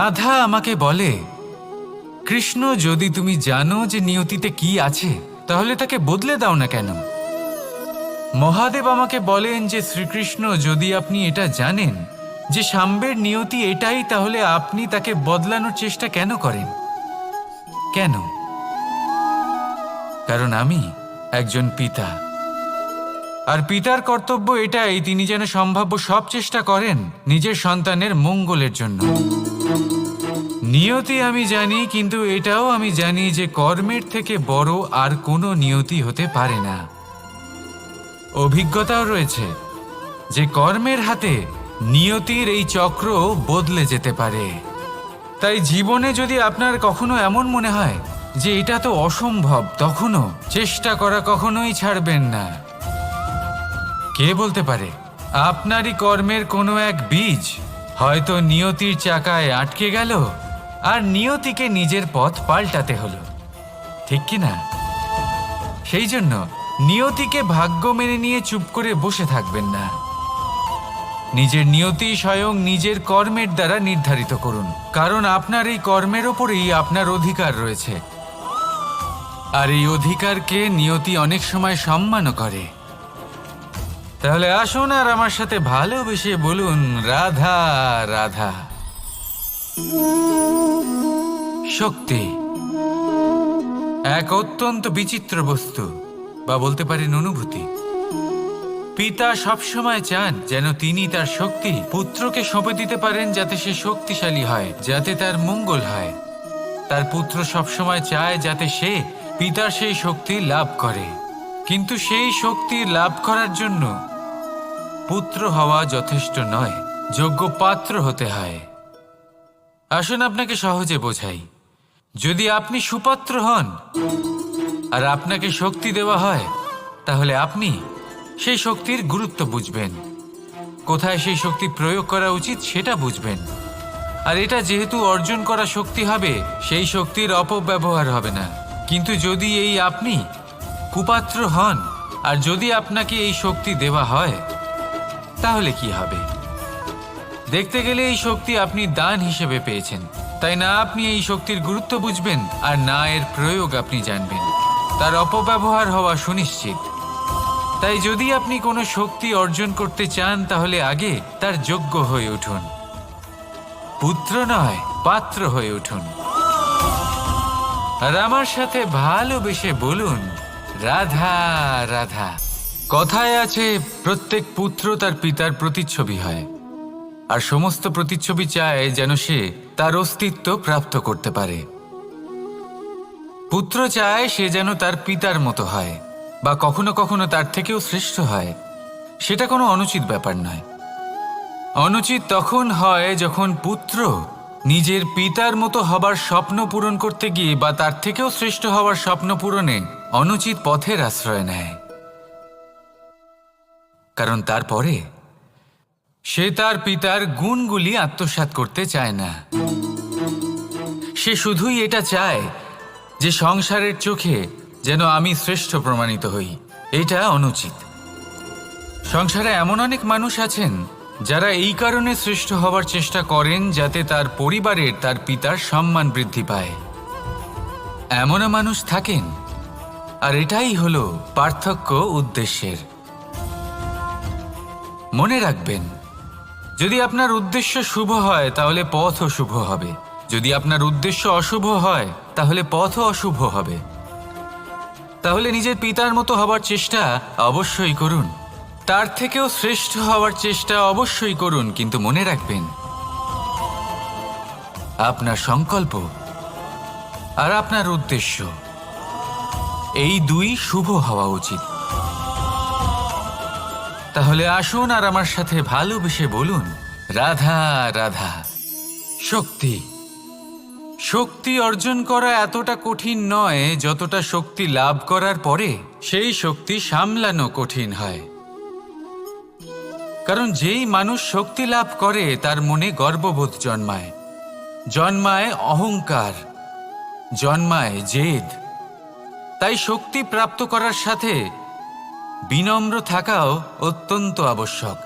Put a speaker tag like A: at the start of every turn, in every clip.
A: রাধা আমাকে বলে, কৃষ্ণ, যদি তুমি জানো যে নিয়তিতে কি আছে তাহলে তাকে বদলে দাও না কেন? মহাদেব আমাকে বলেন যে শ্রীকৃষ্ণ, যদি আপনি এটা জানেন যে সাম্বের নিয়তি এটাই, তাহলে আপনি তাকে বদলানোর চেষ্টা কেন করেন? কেন? কারণ আমি একজন পিতা, আর পিতার কর্তব্য এটাই, তিনি যেন সম্ভাব্য সব চেষ্টা করেন নিজের সন্তানের মঙ্গলের জন্য। নিয়তি আমি জানি, কিন্তু এটাও আমি জানি যে কর্মের থেকে বড় আর কোনো নিয়তি হতে পারে না। অভিজ্ঞতাও রয়েছে যে কর্মের হাতে নিয়তির এই চক্র বদলে যেতে পারে। তাই জীবনে যদি আপনার কখনো এমন মনে হয় যে এটা তো অসম্ভব, তখনও চেষ্টা করা কখনোই ছাড়বেন না। কে বলতে পারে আপনারই কর্মের কোনো এক বীজ হয়তো নিয়তির চাকায় আটকে গেল আর নিয়তিকে নিজের পথ পাল্টাতে হলো, ঠিক কি না? সেই জন্য নিয়তিকে ভাগ্য মেনে নিয়ে চুপ করে বসে থাকবেন না। নিজের নিয়তি স্বয়ং নিজের কর্মের দ্বারা নির্ধারিত করুন, কারণ আপনার এই কর্মের ওপরেই আপনার অধিকার রয়েছে। আর এই অধিকারকে নিয়তি অনেক সময় সম্মানও করে। তাহলে আসুন আর আমার সাথে ভালোবেসে বলুন, রাধা রাধা। শক্তি এক অত্যন্ত বিচিত্র বস্তু, বা বলতে পারেন অনুভূতি। পিতা সবসময় চান যেন তিনি তার শক্তি পুত্রকে সঁপে দিতে পারেন, যাতে সে শক্তিশালী হয়, যাতে তার মঙ্গল হয়। তার পুত্র সবসময় চায় যাতে সে পিতার সেই শক্তি লাভ করে, কিন্তু সেই শক্তি লাভ করার জন্য পুত্র হওয়া যথেষ্ট নয়, যোগ্য পাত্র হতে হয়। আসুন আপনাকে সহজে বোঝাই। যদি আপনি সুপাত্র হন আর আপনাকে শক্তি দেওয়া হয়, তাহলে আপনি সেই শক্তির গুরুত্ব বুঝবেন, কোথায় সেই শক্তি প্রয়োগ করা উচিত সেটা বুঝবেন। আর এটা যেহেতু অর্জন করা শক্তি হবে, সেই শক্তির অপব্যবহার হবে না। কিন্তু যদি এই আপনি কুপাত্র হন আর যদি আপনাকে এই শক্তি দেওয়া হয়, তাহলে কি হবে? দেখতে গেলে এই শক্তি আপনি দান হিসেবে পেয়েছেন, তাই না আপনি এই শক্তির গুরুত্ব বুঝবেন আর না এর প্রয়োগ আপনি জানবেন। তার অপব্যবহার হওয়া সুনিশ্চিত। তাই যদি আপনি কোনো শক্তি অর্জন করতে চান, তাহলে আগে তার যোগ্য হয়ে উঠুন। পুত্র নয়, পাত্র হয়ে উঠুন। আর আমার সাথে ভালোবেসে বলুন, রাধা রাধা। কথায় আছে, প্রত্যেক পুত্র তার পিতার প্রতিচ্ছবি হয়, আর সমস্ত প্রতিচ্ছবি চায় যেন সে তার অস্তিত্ব প্রাপ্ত করতে পারে। পুত্র চায় সে যেন তার পিতার মতো হয়, বা কখনো কখনো তার থেকেও শ্রেষ্ঠ হয়। সেটা কোনো অনুচিত ব্যাপার নয়। অনুচিত তখন হয় যখন পুত্র নিজের পিতার মতো হবার স্বপ্ন পূরণ করতে গিয়ে বা তার থেকেও শ্রেষ্ঠ হওয়ার স্বপ্ন পূরণে অনুচিত পথের আশ্রয় নেয়। কারণ তারপরে সে তার পিতার গুণগুলি আত্মসাৎ করতে চায় না। সে শুধুই এটা চায় যে সংসারের চোখে যেন আমি শ্রেষ্ঠ প্রমাণিত হই। এটা অনুচিত। সংসারে এমন অনেক মানুষ আছেন যারা এই কারণে শ্রেষ্ঠ হওয়ার চেষ্টা করেন যাতে তার পরিবারের তার পিতার সম্মান বৃদ্ধি পায়। এমনও মানুষ থাকেন, আর এটাই হলো পার্থক্য উদ্দেশ্যের। মনে রাখবেন, যদি আপনার উদ্দেশ্য শুভ হয় তাহলে পথও শুভ হবে, যদি আপনার উদ্দেশ্য অশুভ হয় তাহলে পথও অশুভ হবে। তাহলে নিজের পিতার মতো হবার চেষ্টা অবশ্যই করুন, তার থেকেও শ্রেষ্ঠ হওয়ার চেষ্টা অবশ্যই করুন, কিন্তু মনে রাখবেন আপনার সংকল্প আর আপনার উদ্দেশ্য এই দুই শুভ হওয়া উচিত। তাহলে আসুন আর আমার সাথে ভালোবেসে বলুন, রাধা রাধা। শক্তি শক্তি অর্জন করা এতটা কঠিন নয় যতটা শক্তি লাভ করার পরে সেই শক্তি সামলানো কঠিন হয়। কারণ যেই মানুষ শক্তি লাভ করে তার মনে গর্ববোধ জন্মায়, জন্মায় অহংকার, জন্মায় জেদ। তাই শক্তি প্রাপ্ত করার সাথে বিনম্র থাকাও অত্যন্ত আবশ্যক।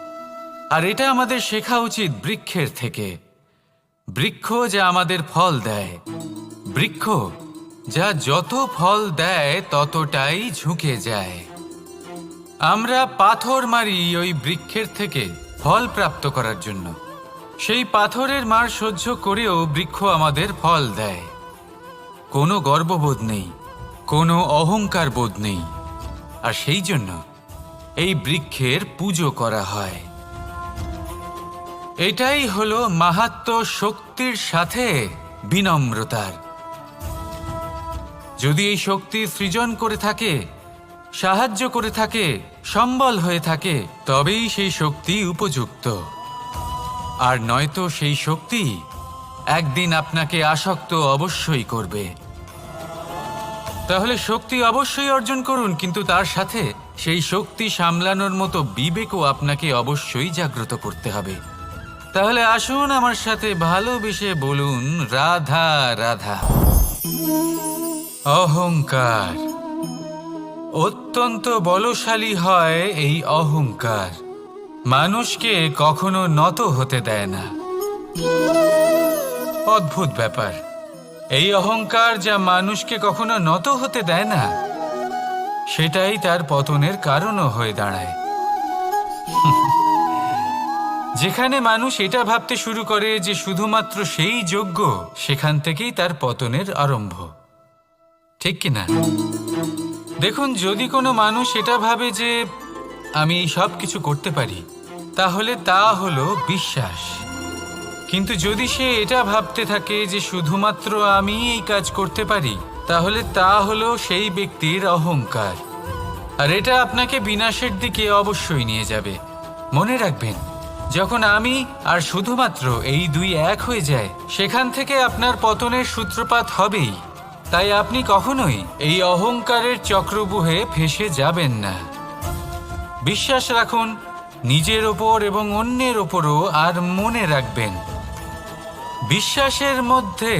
A: আর এটা আমাদের শেখা উচিত বৃক্ষের থেকে। বৃক্ষ যা আমাদের ফল দেয়, বৃক্ষ যা যত ফল দেয় ততটাই ঝুঁকে যায়। আমরা পাথর মারি ওই বৃক্ষের থেকে ফল প্রাপ্ত করার জন্য। সেই পাথরের মার সহ্য করেও বৃক্ষ আমাদের ফল দেয়। কোনো গর্ববোধ নেই, কোনো অহংকার বোধ নেই, আর সেই জন্য এই বৃক্ষের পুজো করা হয়। এটাই হলো মাহাত্ম্য শক্তির সাথে বিনম্রতার। যদি এই শক্তি সৃজন করে থাকে, সাহায্য করে থাকে, সম্বল হয়ে থাকে, তবেই সেই শক্তি উপযুক্ত। আর নয়তো সেই শক্তি একদিন আপনাকে আসক্ত অবশ্যই করবে। তাহলে শক্তি অবশ্যই অর্জন করুন, কিন্তু তার সাথে সেই শক্তি সামলানোর মতো বিবেকও আপনাকে অবশ্যই জাগ্রত করতে হবে। তাহলে আসুন আমার সাথে ভালোবেসে বলুন, রাধা রাধা। অহংকার অত্যন্ত বলশালী হয়। এই অহংকার মানুষকে কখনো নত হতে দেয় না। অদ্ভুত ব্যাপার, এই অহংকার যা মানুষকে কখনো নত হতে দেয় না, সেটাই তার পতনের কারণও হয়ে দাঁড়ায়। যেখানে মানুষ এটা ভাবতে শুরু করে যে শুধুমাত্র সেই যোগ্য, সেখান থেকেই তার পতনের আরম্ভ। ঠিক কিনা? দেখুন, যদি কোনো মানুষ এটা ভাবে যে আমি সব কিছু করতে পারি, তাহলে তা হলো বিশ্বাস। কিন্তু যদি সে এটা ভাবতে থাকে যে শুধুমাত্র আমি এই কাজ করতে পারি, তাহলে তা হলো সেই ব্যক্তির অহংকার। আর এটা আপনাকে বিনাশের দিকে অবশ্যই নিয়ে যাবে। মনে রাখবেন, যখন আমি আর শুধুমাত্র এই দুই এক হয়ে যায়, সেখান থেকে আপনার পতনের সূত্রপাত হবেই। তাই আপনি কখনোই এই অহংকারের চক্রব্যূহে ফেঁসে যাবেন না। বিশ্বাস রাখুন নিজের ওপর এবং অন্যের ওপরও। আর মনে রাখবেন, বিশ্বাসের মধ্যে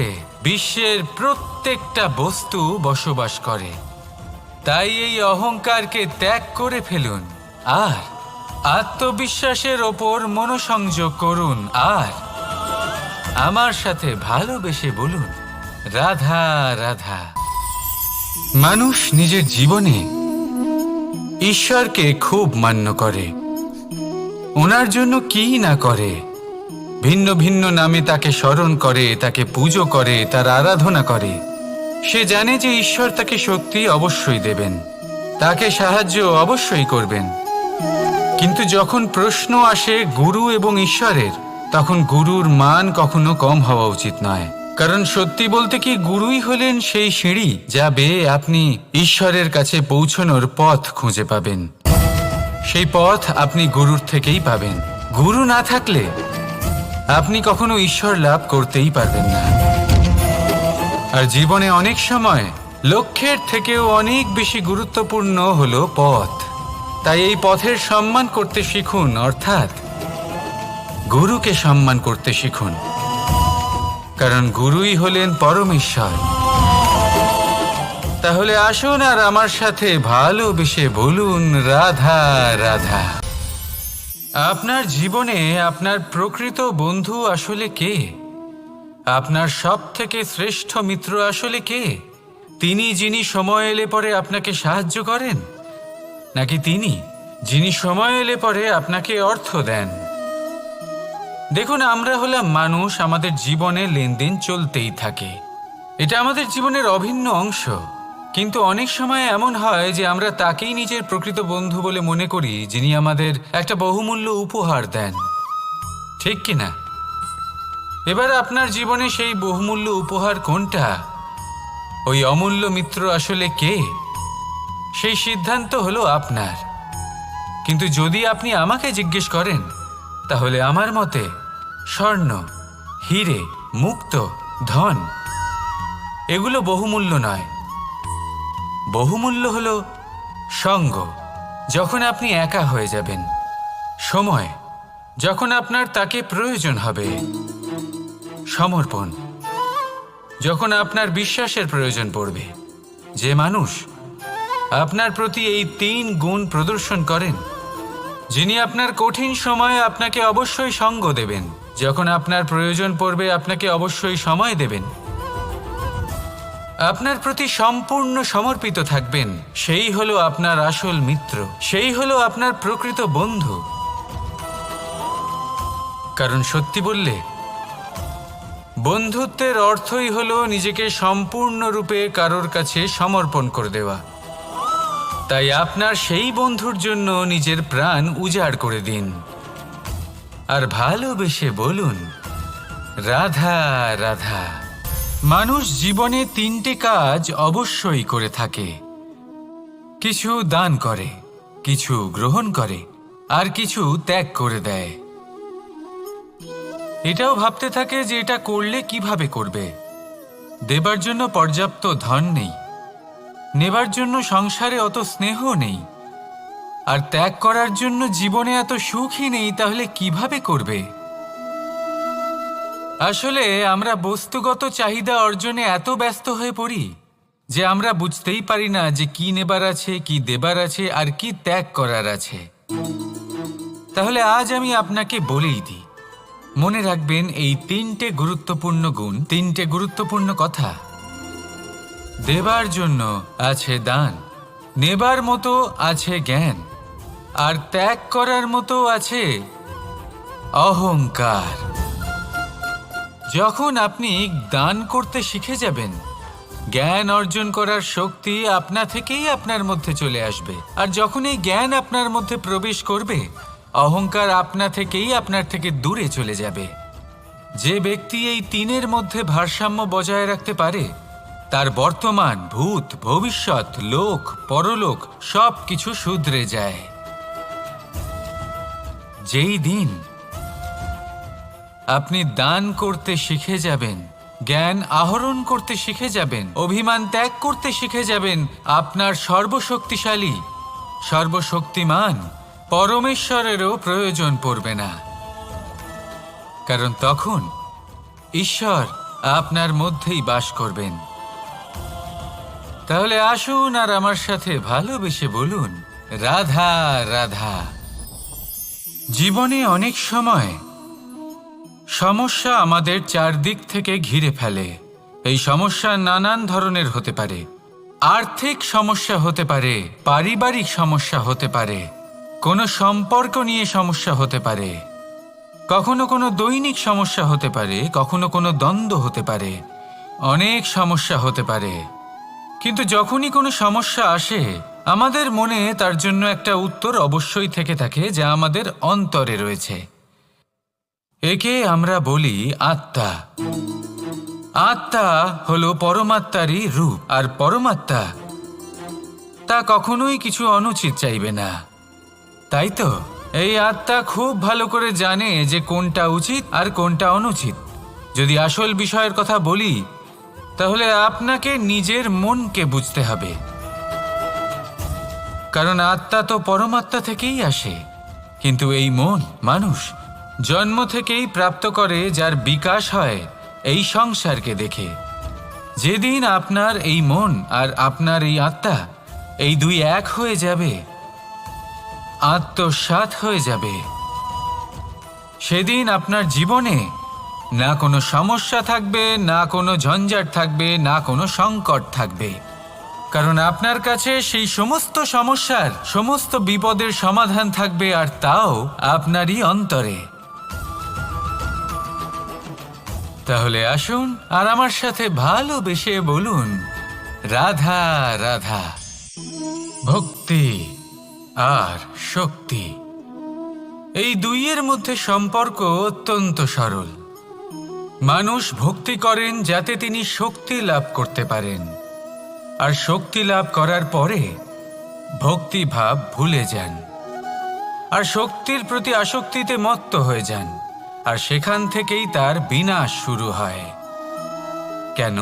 A: বিশ্বের প্রত্যেকটা বস্তু বসবাস করে। তাই এই অহংকারকে ত্যাগ করে ফেলুন আর আত্মবিশ্বাসের ওপর মনোসংযোগ করুন। আর আমার সাথে ভালোবেসে বলুন, রাধা রাধা। মানুষ নিজের জীবনে ঈশ্বরকে খুব মান্য করে, ওনার জন্য কি না করে। ভিন্ন ভিন্ন নামে তাকে স্মরণ করে, তাকে পুজো করে, তার আরাধনা করে। সে জানে যে ঈশ্বর তাকে শক্তি অবশ্যই দেবেন, তাকে সাহায্য অবশ্যই করবেন। কিন্তু যখন প্রশ্ন আসে গুরু এবং ঈশ্বরের, তখন গুরুর মান কখনো কম হওয়া উচিত নয়। কারণ সত্যি বলতে কি, গুরুই হলেন সেই সিঁড়ি যা বেয়ে আপনি ঈশ্বরের কাছে পৌঁছানোর পথ খুঁজে পাবেন। সেই পথ আপনি গুরুর থেকেই পাবেন। গুরু না থাকলে আপনি কখনো ঈশ্বর লাভ করতেই পারবেন না। আর জীবনে অনেক সময় লক্ষ্যের থেকেও অনেক বেশি গুরুত্বপূর্ণ হলো পথ। তাই এই পথের সম্মান করতে শিখুন, অর্থাৎ গুরুকে সম্মান করতে শিখুন। কারণ গুরুই হলেন পরমেশ্বর। তাহলে আসুন আর আমার সাথে ভালোবেসে বলুন, রাধা রাধা। আপনার জীবনে আপনার প্রকৃত বন্ধু আসলে কে? আপনার সব থেকে শ্রেষ্ঠ মিত্র আসলে কে? তিনি যিনি সময় এলে পরে আপনাকে সাহায্য করেন, নাকি তিনি যিনি সময় এলে পরে আপনাকে অর্থ দেন? দেখুন, আমরা হলাম মানুষ, আমাদের জীবনে লেনদেন চলতেই থাকে। এটা আমাদের জীবনের অভিন্ন অংশ। কিন্তু অনেক সময় এমন হয় যে আমরা তাকেই নিজের প্রকৃত বন্ধু বলে মনে করি, যিনি আমাদের একটা বহুমূল্য উপহার দেন। ঠিক কিনা? এবার আপনার জীবনে সেই বহুমূল্য উপহার কোনটা, ওই অমূল্য মিত্র আসলে কে, সেই সিদ্ধান্ত হলো আপনার। কিন্তু যদি আপনি আমাকে জিজ্ঞেস করেন, তাহলে আমার মতে স্বর্ণ, হিরে, মুক্ত, ধন এগুলো বহুমূল্য নয়। বহুমূল্য হলো সঙ্গ, যখন আপনি একা হয়ে যাবেন, সময়, যখন আপনার তাকে প্রয়োজন হবে, সমর্পণ, যখন আপনার বিশ্বাসের প্রয়োজন পড়বে। যে মানুষ আপনার প্রতি এই 3 গুণ প্রদর্শন করেন, যিনি আপনার কঠিন সময়ে আপনাকে অবশ্যই সঙ্গ দেবেন, যখন আপনার প্রয়োজন পড়বে আপনাকে অবশ্যই সময় দেবেন, আপনার প্রতি সম্পূর্ণ সমর্পিত থাকবেন। সেই হলো আপনার আসল মিত্র, সেই হলো আপনার প্রকৃত বন্ধু। কারণ সত্যি বললে বন্ধুত্বের অর্থই হলো নিজেকে সম্পূর্ণরূপে কারোর কাছে সমর্পণ করে দেওয়া। তাই আপনার সেই বন্ধুর জন্য নিজের প্রাণ উজাড় করে দিন আর ভালোবেসে বলুন, রাধা রাধা। মানুষ জীবনে 3টে কাজ অবশ্যই করে থাকে, কিছু দান করে, কিছু গ্রহণ করে, আর কিছু ত্যাগ করে দেয়। এটাও ভাবতে থাকে যে এটা করলে কিভাবে করবে। দেবার জন্য পর্যাপ্ত ধন নেই, নেবার জন্য সংসারে অত স্নেহ নেই, আর ত্যাগ করার জন্য জীবনে এত সুখই নেই, তাহলে কিভাবে করবে? আসলে আমরা বস্তুগত চাহিদা অর্জনে এত ব্যস্ত হয়ে পড়ি যে আমরা বুঝতেই পারি না যে কি নেবার আছে, কি দেবার আছে, আর কি ত্যাগ করার আছে। তাহলে আজ আমি আপনাকে বলেই দিই, মনে রাখবেন এই 3টে গুরুত্বপূর্ণ গুণ, 3টে গুরুত্বপূর্ণ কথা। দেবার জন্য আছে দান, নেবার মতো আছে জ্ঞান, আর ত্যাগ করার মতো আছে অহংকার। যখন আপনি দান করতে শিখে যাবেন, জ্ঞান অর্জন করার শক্তি আপনা থেকেই আপনার মধ্যে চলে আসবে। আর যখন এই জ্ঞান আপনার মধ্যে প্রবেশ করবে, অহংকার আপনা থেকেই আপনার থেকে দূরে চলে যাবে। যে ব্যক্তি এই 3-এর মধ্যে ভারসাম্য বজায় রাখতে পারে, তার বর্তমান, ভূত, ভবিষ্যৎ, লোক, পরলোক সব কিছু শুধরে যায়। যেই দিন আপনি দান করতে শিখে যাবেন, জ্ঞান আহরণ করতে শিখে যাবেন, অভিমান ত্যাগ করতে শিখে যাবেন, আপনার সর্বশক্তিশালী, সর্বশক্তিমান পরমেশ্বরেরও প্রয়োজন পড়বে না। কারণ তখন ঈশ্বর আপনার মধ্যেই বাস করবেন। তাহলে আসুন আর আমার সাথে ভালোবেসে বলুন, রাধা রাধা। জীবনে অনেক সময় সমস্যা আমাদের চারদিক থেকে ঘিরে ফেলে। এই সমস্যা নানান ধরনের হতে পারে। আর্থিক সমস্যা হতে পারে, পারিবারিক সমস্যা হতে পারে, কোনো সম্পর্ক নিয়ে সমস্যা হতে পারে, কখনো কোনো দৈনিক সমস্যা হতে পারে, কখনো কোনো দ্বন্দ্ব হতে পারে, অনেক সমস্যা হতে পারে। কিন্তু যখনই কোনো সমস্যা আসে, আমাদের মনে তার জন্য একটা উত্তর অবশ্যই থেকে থাকে, যা আমাদের অন্তরে রয়েছে। একে আমরা বলি আত্মা। আত্মা হলো পরমাত্মারই রূপ, আর পরমাত্মা তা কখনোই কিছু অনুচিত চাইবে না, তাই তো? এই আত্মা খুব ভালো করে জানে যে কোনটা উচিত আর কোনটা অনুচিত। যদি আসল বিষয়ের কথা বলি, তাহলে আপনাকে নিজের মনকে বুঝতে হবে। কারণ আত্মা তো পরমাত্মা থেকেই আসে, কিন্তু এই মন মানুষ জন্ম থেকেই প্রাপ্ত করে, যার বিকাশ হয় এই সংসারকে দেখে। যেদিন আপনার এই মন আর আপনার এই আত্মা এই দুই এক হয়ে যাবে, আত্মসাৎ হয়ে যাবে, সেদিন আপনার জীবনে না কোনো সমস্যা থাকবে, না কোনো ঝঞ্ঝাট থাকবে, না কোনো সংকট থাকবে। কারণ আপনার কাছে সেই সমস্ত সমস্যার, সমস্ত বিপদের সমাধান থাকবে, আর তাও আপনারই অন্তরে। তাহলে আসুন আর আমার সাথে ভালোবেসে বলুন, রাধা রাধা। ভক্তি আর শক্তি, এই দুইয়ের মধ্যে সম্পর্ক অত্যন্ত সরল। মানুষ ভক্তি করেন যাতে তিনি শক্তি লাভ করতে পারেন, আর শক্তি লাভ করার পরে ভক্তিভাব ভুলে যান, আর শক্তির প্রতি আসক্তিতে মত্ত হয়ে যান, আর সেখান থেকেই তার বিনাশ শুরু হয়। কেন?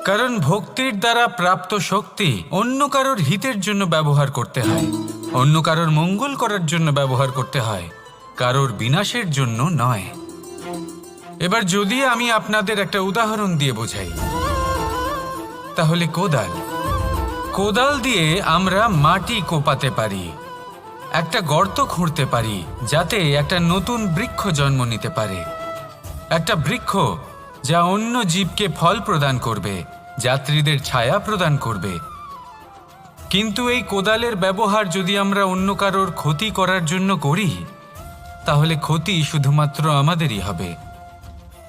A: কারণ ভক্তির দ্বারা প্রাপ্ত শক্তি অন্য কারোর হিতের জন্য ব্যবহার করতে হয়, অন্য কারোর মঙ্গল করার জন্য ব্যবহার করতে হয়, কারোর বিনাশের জন্য নয়। এবার যদি আমি আপনাদের একটা উদাহরণ দিয়ে বোঝাই, তাহলে কোদাল দিয়ে আমরা মাটি কোপাতে পারি, একটা গর্ত খুঁড়তে পারি, যাতে একটা নতুন বৃক্ষ জন্ম নিতে পারে। একটা বৃক্ষ যা অন্য জীবকে ফল প্রদান করবে, যাত্রীদের ছায়া প্রদান করবে। কিন্তু এই কোদালের ব্যবহার যদি আমরা অন্য কারোর ক্ষতি করার জন্য করি, তাহলে ক্ষতি শুধুমাত্র আমাদেরই হবে।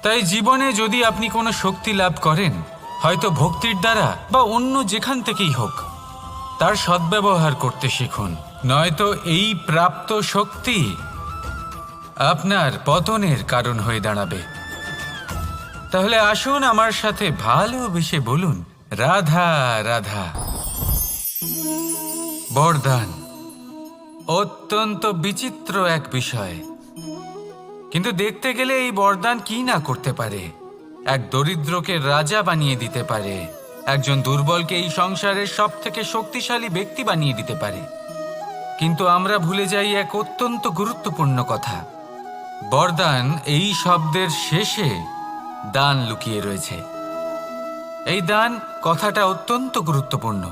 A: তাই জীবনে যদি আপনি কোনো শক্তি লাভ করেন, হয়তো ভক্তির দ্বারা বা অন্য যেখান থেকেই হোক, তার সদ্ব্যবহার করতে শিখুন। নয়তো এই প্রাপ্ত শক্তি আপনার পতনের কারণ হয়ে দাঁড়াবে। তাহলে আসুন আমার সাথে ভালোবেসে বলুন, রাধা রাধা। বরদান অত্যন্ত বিচিত্র এক বিষয়, কিন্তু দেখতে গেলে এই বরদান কি না করতে পারে। এক দরিদ্রকে রাজা বানিয়ে দিতে পারে, একজন দুর্বলকে এই সংসারের সব থেকে শক্তিশালী ব্যক্তি বানিয়ে দিতে পারে। কিন্তু আমরা ভুলে যাই এক অত্যন্ত গুরুত্বপূর্ণ কথা। বরদান এই শব্দের শেষে দান লুকিয়ে রয়েছে। এই দান কথাটা অত্যন্ত গুরুত্বপূর্ণ।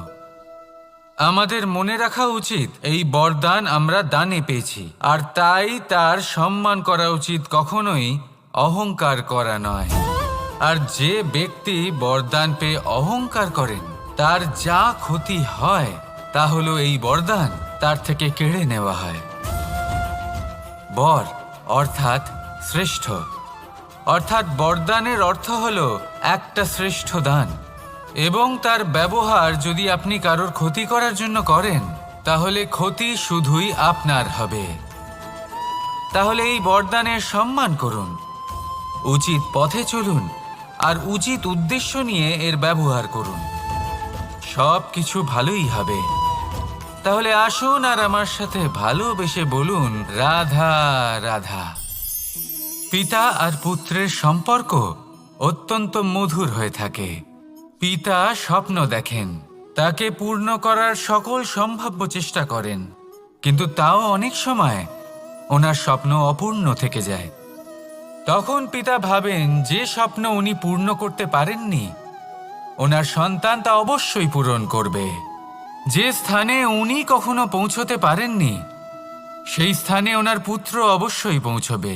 A: আমাদের মনে রাখা উচিত এই বরদান আমরা দানে পেয়েছি, আর তাই তার সম্মান করা উচিত, কখনোই অহংকার করা নয়। আর যে ব্যক্তি বরদান পেয়ে অহংকার করেন, তার যা ক্ষতি হয় তা হলো এই বরদান তার থেকে কেড়ে নেওয়া হয়। বর অর্থাৎ শ্রেষ্ঠ, অর্থাৎ বরদানের অর্থ হলো একটা শ্রেষ্ঠ দান। এবং তার ব্যবহার যদি আপনি কারোর ক্ষতি করার জন্য করেন, তাহলে ক্ষতি শুধুই আপনার হবে। তাহলে এই বরদানের সম্মান করুন, উচিত পথে চলুন, আর উচিত উদ্দেশ্য নিয়ে এর ব্যবহার করুন। সব কিছু ভালোই হবে। তাহলে আসুন আর আমার সাথে ভালোবেসে বলুন, রাধা রাধা। পিতা আর পুত্রের সম্পর্ক অত্যন্ত মধুর হয়ে থাকে। পিতা স্বপ্ন দেখেন, তাকে পূর্ণ করার সকল সম্ভাব্য চেষ্টা করেন, কিন্তু তাও অনেক সময় ওনার স্বপ্ন অপূর্ণ থেকে যায়। তখন পিতা ভাবেন যে স্বপ্ন উনি পূর্ণ করতে পারেননি, ওনার সন্তান তা অবশ্যই পূরণ করবে। যে স্থানে উনি কখনো পৌঁছতে পারেননি, সেই স্থানে ওনার পুত্র অবশ্যই পৌঁছবে।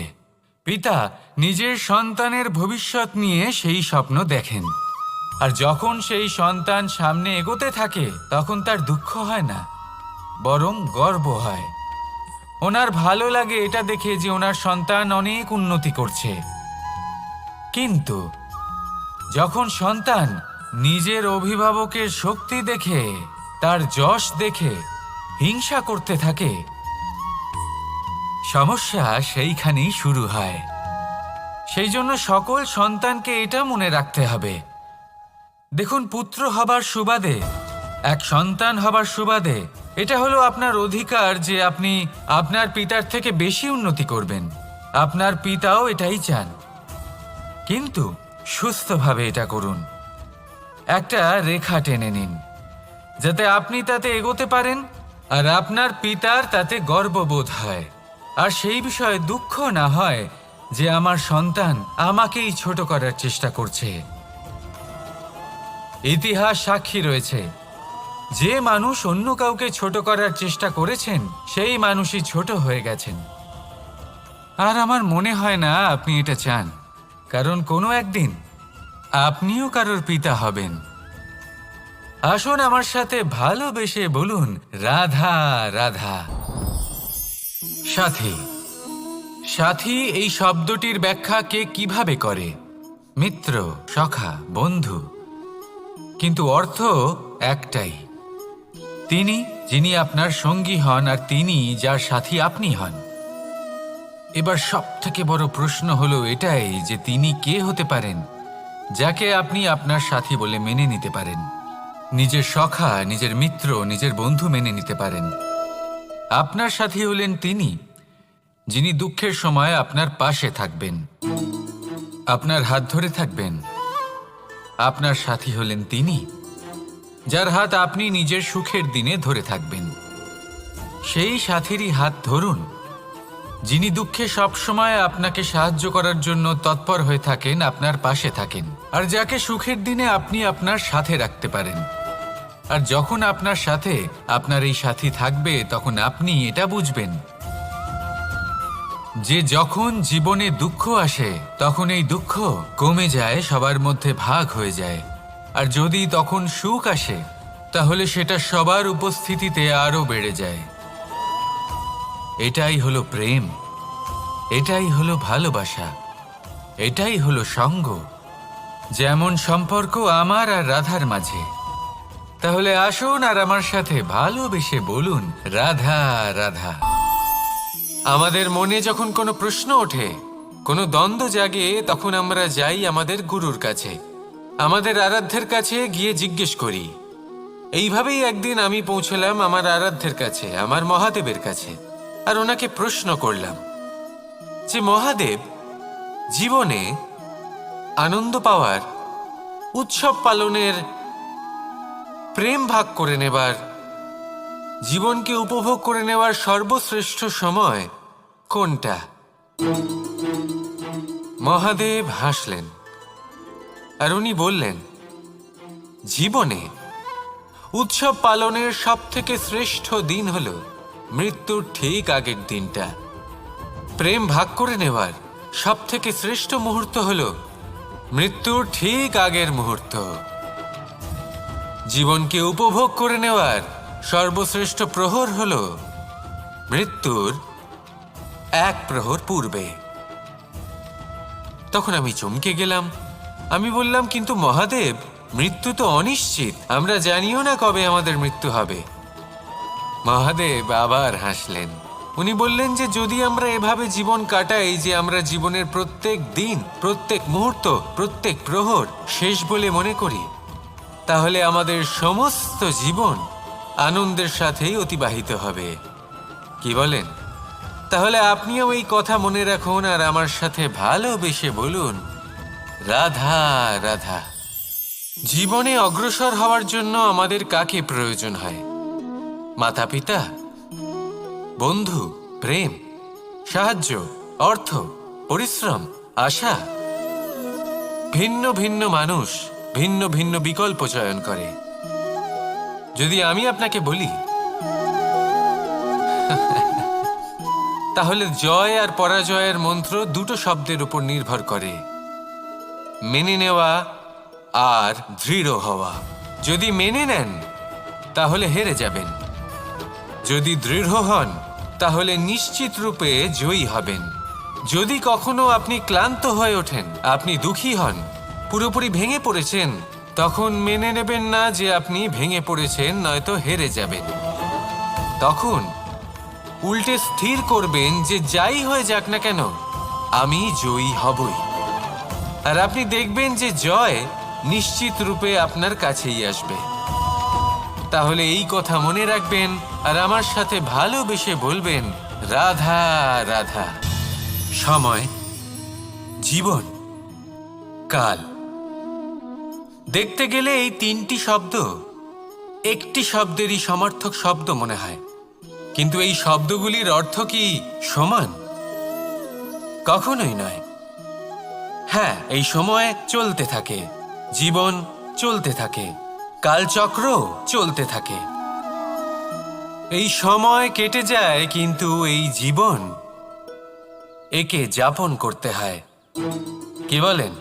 A: পিতা নিজের সন্তানের ভবিষ্যৎ নিয়ে সেই স্বপ্ন দেখেন, আর যখন সেই সন্তান সামনে এগোতে থাকে, তখন তার দুঃখ হয় না, বরং গর্ব হয়। ওনার ভালো লাগে এটা দেখে যে ওনার সন্তান অনেক উন্নতি করছে। কিন্তু যখন সন্তান নিজের অভিভাবকের শক্তি দেখে, তার যশ দেখে হিংসা করতে থাকে, সমস্যা সেইখানেই শুরু হয়। সেই জন্য সকল সন্তানকে এটা মনে রাখতে হবে। দেখুন, পুত্র হবার সুবাদে, এক সন্তান হবার সুবাদে এটা হলো আপনার অধিকার যে আপনি আপনার পিতার থেকে বেশি উন্নতি করবেন। আপনার পিতাও এটাই চান, কিন্তু সুস্থভাবে এটা করুন। একটা রেখা টেনে নিন, যাতে আপনি তাতে এগোতে পারেন, আর আপনার পিতার তাতে গর্ববোধ হয়, আর সেই বিষয়ে দুঃখ না হয় যে আমার সন্তান আমাকেই ছোট করার চেষ্টা করছে। ইতিহাস সাক্ষী রয়েছে, যে মানুষ অন্য কাউকে ছোট করার চেষ্টা করেছেন, সেই মানুষই ছোট হয়ে গেছেন। আর আমার মনে হয় না আপনি এটা চান, কারণ কোনো একদিন আপনিও কারোর পিতা হবেন। আসুন আমার সাথে ভালোবেসে বলুন, রাধা রাধা। সাথী। সাথী এই শব্দটির ব্যাখ্যা কে কিভাবে করে? মিত্র, সখা, বন্ধু। কিন্তু অর্থ একটাই, তিনি যিনি আপনার সঙ্গী হন, আর তিনি যার সাথী আপনি হন। এবার সব থেকে বড় প্রশ্ন হলো এটাই যে তিনি কে হতে পারেন যাকে আপনি আপনার সাথী বলে মেনে নিতে পারেন। নিজের সখা, নিজের মিত্র, নিজের বন্ধু মেনে নিতে পারেন। আপনার সাথী হলেন তিনি যিনি দুঃখের সময় আপনার পাশে থাকবেন, আপনার হাত ধরে থাকবেন। আপনার সাথী হলেন তিনি যার হাত আপনি নিজের সুখের দিনে ধরে থাকবেন। সেই সাথীরই হাত ধরুন যিনি দুঃখে সবসময় আপনাকে সাহায্য করার জন্য তৎপর হয়ে থাকেন, আপনার পাশে থাকেন, আর যাকে সুখের দিনে আপনি আপনার সাথে রাখতে পারেন। আর যখন আপনার সাথে আপনার এই সাথী থাকবে তখন আপনি এটা বুঝবেন যে যখন জীবনে দুঃখ আসে তখন এই দুঃখ কমে যায়, সবার মধ্যে ভাগ হয়ে যায়। আর যদি তখন সুখ আসে তাহলে সেটা সবার উপস্থিতিতে আরো বেড়ে যায়। এটাই হলো প্রেম, এটাই হলো ভালোবাসা, এটাই হলো সঙ্গ। যেমন সম্পর্ক আমার আর রাধার মাঝে। তাহলে আসুন আর আমার সাথে ভালোবেসে বলুন রাধা রাধা। আমাদের মনে যখন কোনো প্রশ্ন ওঠে, কোনো দ্বন্দ্ব জাগে, তখন আমরা যাই আমাদের গুরুর কাছে, আমাদের আরাধ্যের কাছে গিয়ে জিজ্ঞেস করি। এইভাবেই একদিন আমি পৌঁছলাম আমার আরাধ্যের কাছে, আমার মহাদেবের কাছে, আর ওনাকে প্রশ্ন করলাম যে মহাদেব, জীবনে আনন্দ পাওয়ার, উৎসব পালনের, প্রেম ভাগ করে নেবার, জীবনকে উপভোগ করে নেওয়ার সর্বশ্রেষ্ঠ সময় কোনটা? মহাদেব হাসলেন আর উনি বললেন, জীবনে উৎসব পালনের সবথেকে শ্রেষ্ঠ দিন হল মৃত্যুর ঠিক আগের দিনটা। প্রেম ভাগ করে নেওয়ার সবথেকে শ্রেষ্ঠ মুহূর্ত হল মৃত্যুর ঠিক আগের মুহূর্ত। জীবনকে উপভোগ করে নেওয়ার সর্বশ্রেষ্ঠ প্রহর হল মৃত্যুর এক প্রহর পূর্বে। তখন আমি চমকে গেলাম। আমি বললাম, কিন্তু মহাদেব, মৃত্যু তো অনিশ্চিত, আমরা জানিও না কবে আমাদের মৃত্যু হবে। মহাদেব আবার হাসলেন। উনি বললেন যে যদি আমরা এভাবে জীবন কাটাই যে আমরা জীবনের প্রত্যেক দিন, প্রত্যেক মুহূর্ত, প্রত্যেক প্রহর শেষ বলে মনে করি, তাহলে আমাদের সমস্ত জীবন আনন্দের সাথেই অতিবাহিত হবে। কি বলেন? তাহলে আপনিও এই কথা মনে রাখুন আর আমার সাথে ভালোবেসে বলুন রাধা রাধা। জীবনে অগ্রসর হওয়ার জন্য আমাদের কাকে প্রয়োজন হয়? মাতা পিতা, বন্ধু, প্রেম, সাহায্য, অর্থ, পরিশ্রম, আশা। ভিন্ন ভিন্ন মানুষ ভিন্ন ভিন্ন বিকল্প চয়ন করে। যদি আমি আপনাকে বলি তাহলে জয় আর পরাজয়ের মন্ত্র দুটো শব্দের উপর নির্ভর করে, মেনে নেওয়া আর দৃঢ় হওয়া। যদি মেনে নেন তাহলে হেরে যাবেন, যদি দৃঢ় হন তাহলে নিশ্চিত রূপে জয়ী হবেন। যদি কখনো আপনি ক্লান্ত হয়ে ওঠেন, আপনি দুঃখী হন, পুরোপুরি ভেঙে পড়েছেন, তখন মেনে নেবেন না যে আপনি ভেঙে পড়েছেন, নয়তো হেরে যাবেন। তখন উল্টে স্থির করবেন যে যাই হয়ে যাক না কেন আমি জয়ী হবই। আর আপনি দেখবেন যে জয় নিশ্চিত রূপে আপনার কাছেই আসবে। তাহলে এই কথা মনে রাখবেন আর আমার সাথে ভালোবেসে বলবেন রাধা রাধা। সময়, জীবন, কাল। দেখতে গেলে এই তিনটি শব্দ একটি শব্দেরই সমার্থক শব্দ মনে হয়, কিন্তু এই শব্দগুলির অর্থ কি সমান? কখনোই নয়। হ্যাঁ, এই সময় চলতে থাকে, জীবন চলতে থাকে, কালচক্র চলতে থাকে। এই সময় কেটে যায়, কিন্তু এই জীবন, একে যাপন করতে হয়। কি বলেন?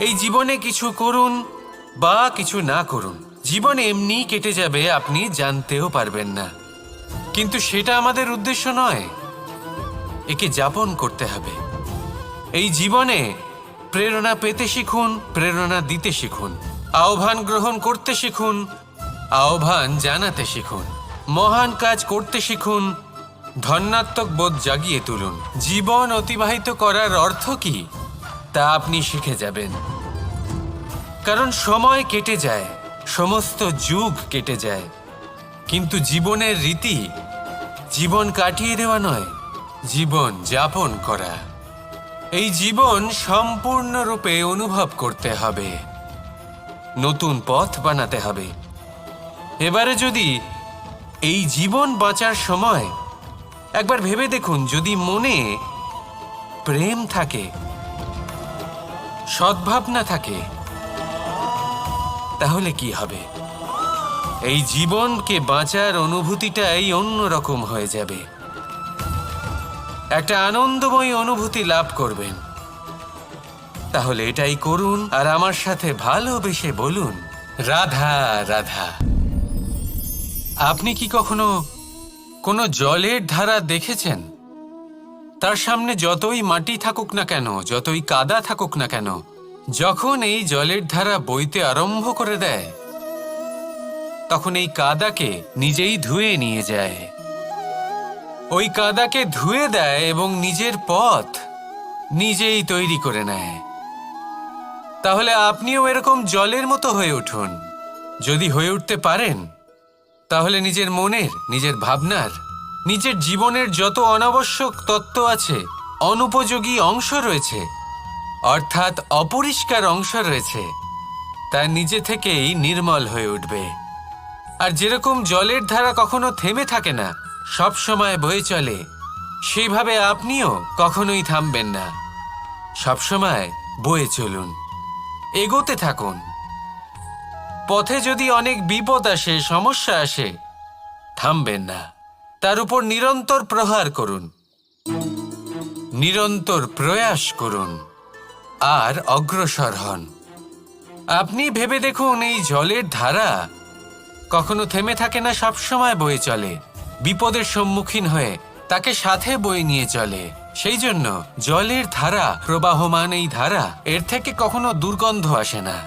A: এই জীবনে কিছু করুন বা কিছু না করুন, জীবন এমনি কেটে যাবে, আপনি জানতেও পারবেন না। কিন্তু সেটা আমাদের উদ্দেশ্য নয়, একে যাপন করতে হবে। এই জীবনে প্রেরণা পেতে শিখুন, প্রেরণা দিতে শিখুন, আহ্বান গ্রহণ করতে শিখুন, আহ্বান জানাতে শিখুন, মহান কাজ করতে শিখুন, ধন্যাত্মক বোধ জাগিয়ে তুলুন। জীবন অতিবাহিত করার অর্থ কি তা আপনি শিখে যাবেন। কারণ সময় কেটে যায়, সমস্ত যুগ কেটে যায়, কিন্তু জীবনের রীতি জীবন কাটিয়ে দেওয়া নয়, জীবন যাপন করা। এই জীবন সম্পূর্ণরূপে অনুভব করতে হবে, নতুন পথ বানাতে হবে। এবারে যদি এই জীবন বাঁচার সময় একবার ভেবে দেখুন, যদি মনে প্রেম থাকে, সদ্ভাবনা থাকে, তাহলে কি হবে?
B: এই জীবনকে বাঁচার অনুভূতিটাই অন্যরকম হয়ে যাবে। একটা আনন্দময় অনুভূতি লাভ করবেন। তাহলে এটাই করুন আর আমার সাথে ভালোবেসে বলুন, রাধা রাধা। আপনি কি কখনো কোনো জলের ধারা দেখেছেন? তার সামনে যতই মাটি থাকুক না কেন, যতই কাদা থাকুক না কেন, যখন এই জলের ধারা বইতে আরম্ভ করে দেয়, তখন এই কাদাকে নিজেই ধুয়ে নিয়ে যায়। ওই কাদাকে ধুয়ে দেয় এবং নিজের পথ নিজেই তৈরি করে নেয়। তাহলে আপনিও এরকম জলের মতো হয়ে উঠুন। যদি হয়ে উঠতে পারেন, তাহলে নিজের মনের, নিজের ভাবনার, নিজের জীবনের যত অনাবশ্যক তত্ত্ব আছে, অনুপযোগী অংশ রয়েছে, অর্থাৎ অপরিষ্কার অংশ রয়েছে, তা নিজে থেকেই নির্মল হয়ে উঠবে। আর যেরকম জলের ধারা কখনো থেমে থাকে না, সব সময় বয়ে চলে, সেইভাবে আপনিও কখনোই থামবেন না। সবসময় বয়ে চলুন, এগোতে থাকুন। পথে যদি অনেক বিপদ আসে, সমস্যা আসে, থামবেন না। তার উপর নিরন্তর প্রহার করুন, নিরন্তর প্রয়াস করুন আর অগ্রসর হন। আপনি ভেবে দেখুন, এই জলের ধারা কখনো থেমে থাকে না, সবসময় বয়ে চলে। বিপদের সম্মুখীন হয়ে তাকে সাথে বয়ে নিয়ে চলে। সেই জন্য জলের ধারা, প্রবাহমান এই ধারা, এর থেকে কখনো দুর্গন্ধ আসে না।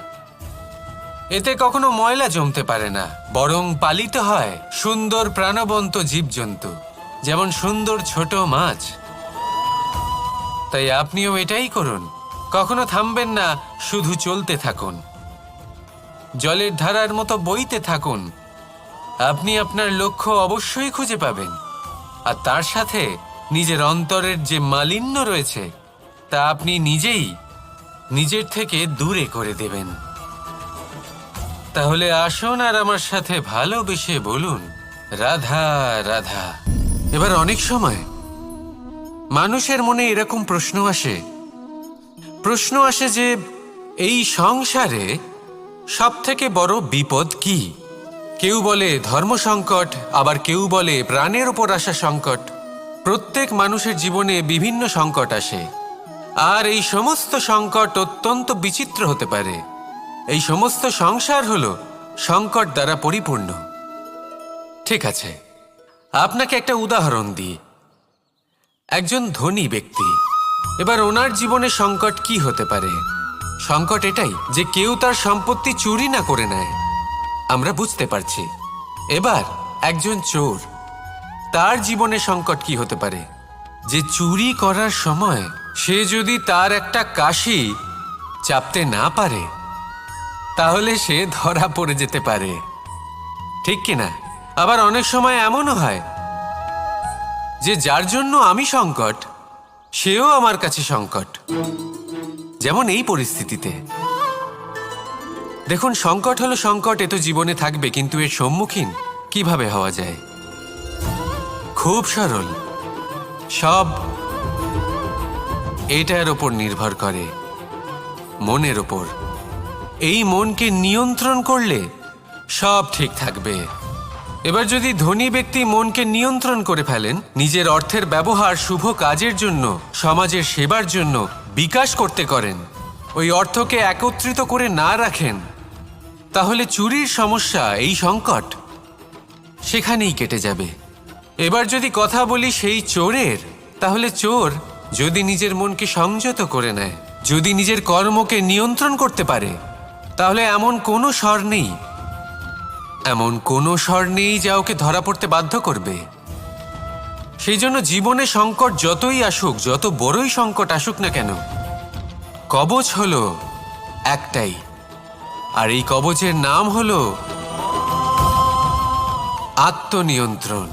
B: এতে কখনো ময়লা জমতে পারে না, বরং পালিত হয় সুন্দর প্রাণবন্ত জীবজন্তু, যেমন সুন্দর ছোট মাছ। তাই আপনিও এটাই করুন, কখনো থামবেন না, শুধু চলতে থাকুন, জলের ধারার মতো বইতে থাকুন। আপনি আপনার লক্ষ্য অবশ্যই খুঁজে পাবেন, আর তার সাথে নিজের অন্তরের যে মালিন্য রয়েছে, তা আপনি নিজেই নিজের থেকে দূরে করে দেবেন। তাহলে আসুন আর আমার সাথে ভালোবেসে বলুন, রাধা রাধা। এবার অনেক সময় মানুষের মনে এরকম প্রশ্ন আসে যে এই সংসারে সব থেকে বড় বিপদ কি? কেউ বলে ধর্ম সংকট, আবার কেউ বলে প্রাণের উপর আসা সংকট। প্রত্যেক মানুষের জীবনে বিভিন্ন সংকট আসে, আর এই সমস্ত সংকট অত্যন্ত বিচিত্র হতে পারে। এই সমস্ত সংসার হলো সংকট দ্বারা পরিপূর্ণ। ঠিক আছে, আপনাকে একটা উদাহরণ দিই। একজন ধনী ব্যক্তি, এবার ওনার জীবনে সংকট কি হতে পারে? সংকট এটাই যে কেউ তার সম্পত্তি চুরি না করে নেয়, আমরা বুঝতে পারছি। এবার একজন চোর, তার জীবনে সংকট কি হতে পারে? যে চুরি করার সময় সে যদি তার একটা কাশি চাপতে না পারে, তাহলে সে ধরা পড়ে যেতে পারে, ঠিক কিনা? আবার অনেক সময় এমনও হয় যে যার জন্য আমি সংকট, সেও আমার কাছে সংকট। যেমন এই পরিস্থিতিতে দেখুন, সংকট হলো সংকট, এ তো জীবনে থাকবে, কিন্তু এর সম্মুখীন কিভাবে হওয়া যায়? খুব সরল। সব এটার ওপর নির্ভর করে, মনের ওপর। এই মনকে নিয়ন্ত্রণ করলে সব ঠিক থাকবে। এবার যদি ধনী ব্যক্তি মনকে নিয়ন্ত্রণ করে ফেলেন, নিজের অর্থের ব্যবহার শুভ কাজের জন্য, সমাজের সেবার জন্য বিকাশ করতে করেন, ওই অর্থকে একত্রিত করে না রাখেন, তাহলে চুরির সমস্যা, এই সংকট সেখানেই কেটে যাবে। এবার যদি কথা বলি সেই চোরের, তাহলে চোর যদি নিজের মনকে সংযত করে নেয়, যদি নিজের কর্মকে নিয়ন্ত্রণ করতে পারে, তাহলে এমন কোনো স্বর নেই যা ওকে ধরা পড়তে বাধ্য করবে। সেই জন্য জীবনে সংকট যতই আসুক, যত বড়ই সংকট আসুক না কেন, কবচ হলো একটাই, আর এই কবচের নাম হলো আত্মনিয়ন্ত্রণ।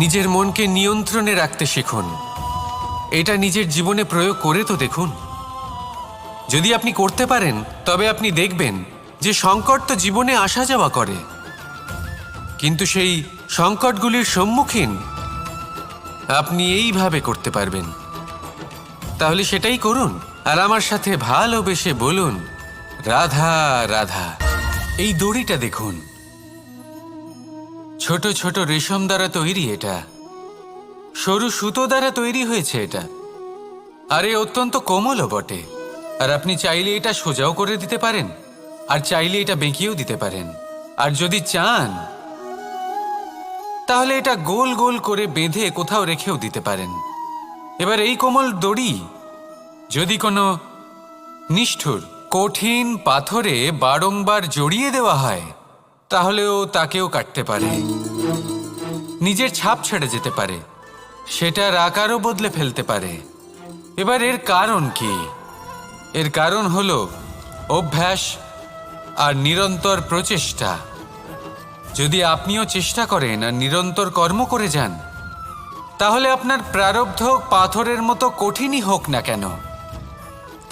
B: নিজের মনকে নিয়ন্ত্রণে রাখতে শিখুন। এটা নিজের জীবনে প্রয়োগ করে তো দেখুন। যদি আপনি করতে পারেন, তবে আপনি দেখবেন যে সংকট তো জীবনে আসা যাওয়া করে, কিন্তু সেই সংকটগুলির সম্মুখীন আপনি এইভাবে করতে পারবেন। তাহলে সেটাই করুন, আর আমার সাথে ভালোবেসে বলুন, রাধা রাধা।
A: এই দড়িটা দেখুন, ছোট ছোট রেশম দ্বারা তৈরি, এটা সরু সুতো দ্বারা তৈরি হয়েছে এটা, আর এ অত্যন্ত কোমলও বটে। আর আপনি চাইলে এটা সোজাও করে দিতে পারেন, আর চাইলে এটা বেঁকিয়েও দিতে পারেন, আর যদি চান তাহলে এটা গোল গোল করে বেঁধে কোথাও রেখেও দিতে পারেন। এবার এই কোমল দড়ি যদি কোনো নিষ্ঠুর কঠিন পাথরে বারংবার জড়িয়ে দেওয়া হয়, তাহলেও তাকেও কাটতে পারে, নিজের ছাপ ছেড়ে যেতে পারে, সেটার আকারও বদলে ফেলতে পারে। এবার এর কারণ কি? এর কারণ হলো অভ্যাস আর নিরন্তর প্রচেষ্টা। যদি আপনিও চেষ্টা করেন আর নিরন্তর কর্ম করে যান, তাহলে আপনার প্রারব্ধ পাথরের মতো কঠিনই হোক না কেন,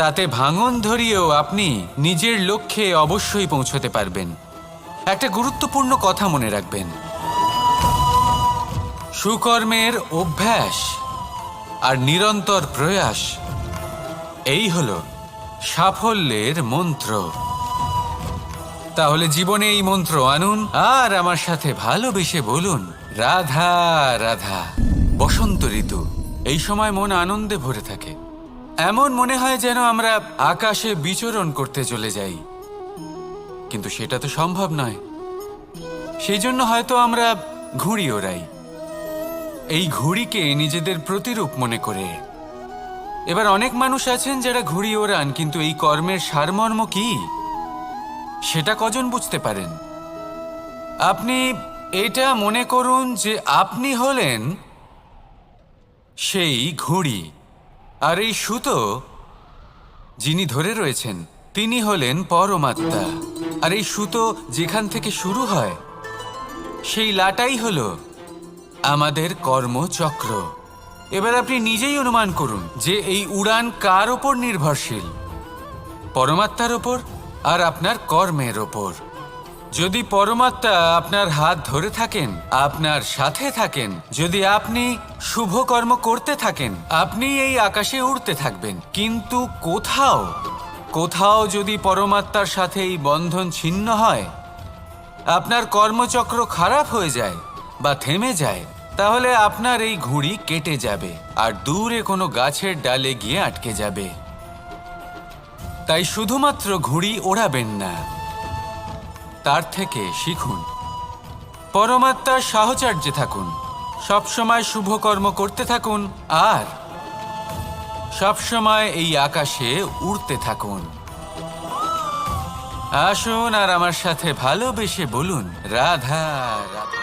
A: তাতে ভাঙন ধরিয়েও আপনি নিজের লক্ষ্যে অবশ্যই পৌঁছতে পারবেন। একটা গুরুত্বপূর্ণ কথা মনে রাখবেন, সুকর্মের অভ্যাস আর নিরন্তর প্রয়াস, এই হলো সাফল্যের মন্ত্র। তাহলে জীবনে এই মন্ত্র আনুন আর আমার সাথে ভালোবেসে বলুন, রাধা রাধা। বসন্ত ঋতু, এই সময় মন আনন্দে ভরে থাকে, এমন মনে হয় যেন আমরা আকাশে বিচরণ করতে চলে যাই, কিন্তু সেটা তো সম্ভব নয়। সেই জন্য হয়তো আমরা ঘুড়ি ওড়াই, এই ঘুড়িকে নিজেদের প্রতিরূপ মনে করে। এবার অনেক মানুষ আছেন যারা ঘুড়ি ওড়ান, কিন্তু এই কর্মের সারমর্ম কি সেটা কজন বুঝতে পারেন? আপনি এটা মনে করুন যে আপনি হলেন সেই ঘুড়ি, আর এই সুতো যিনি ধরে রয়েছেন তিনি হলেন পরমাত্মা। আর এই সুতো যেখান থেকে শুরু হয়, সেই লাটাই হলো আমাদের কর্মচক্র। এবার আপনি নিজেই অনুমান করুন যে এই উড়ান কার ওপর নির্ভরশীল, পরমাত্মার ওপর আর আপনার কর্মের ওপর। যদি পরমাত্মা আপনার হাত ধরে থাকেন, আপনার সাথে থাকেন, যদি আপনি শুভ কর্ম করতে থাকেন, আপনি এই আকাশে উড়তে থাকবেন। কিন্তু কোথাও কোথাও যদি পরমাত্মার সাথে এই বন্ধন ছিন্ন হয়, আপনার কর্মচক্র খারাপ হয়ে যায় বা থেমে যায়, তাহলে আপনার এই ঘুড়ি কেটে যাবে আর দূরে কোনো গাছের ডালে গিয়ে আটকে যাবে। তাই শুধুমাত্র ঘুড়ি ওড়াবেন না, তার থেকে শিখুন, পরমাত্মার সাহচর্যে থাকুন, সবসময় শুভ কর্ম করতে থাকুন আর সবসময় এই আকাশে উড়তে থাকুন। আসুন আর আমার সাথে ভালোবেসে বলুন, রাধা রাধা।